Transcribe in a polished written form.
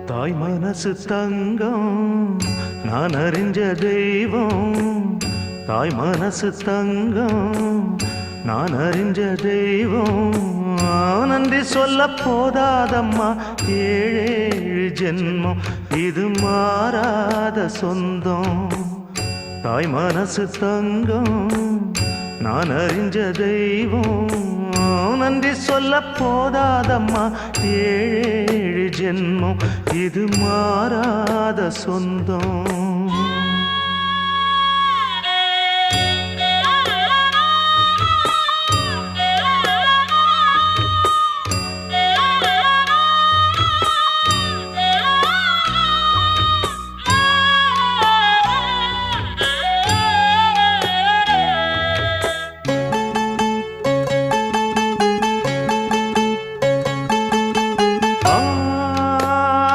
தாய் மனசு தங்கம் நான் அறிஞ்ச தெய்வம். தாய் மனசு தங்கம் நான் அறிஞ்ச தெய்வம். நன்றி சொல்ல போதாதம்மா ஏழேழு ஜென்மம் இது மாறாத சொந்தம். தாய் மனசு தங்கம் நான் அறிஞ்ச தெய்வம். நன்றி சொல்ல போதாதம்மா ஏழேழு ஜென்மம் இது மாறாத சொந்தம்.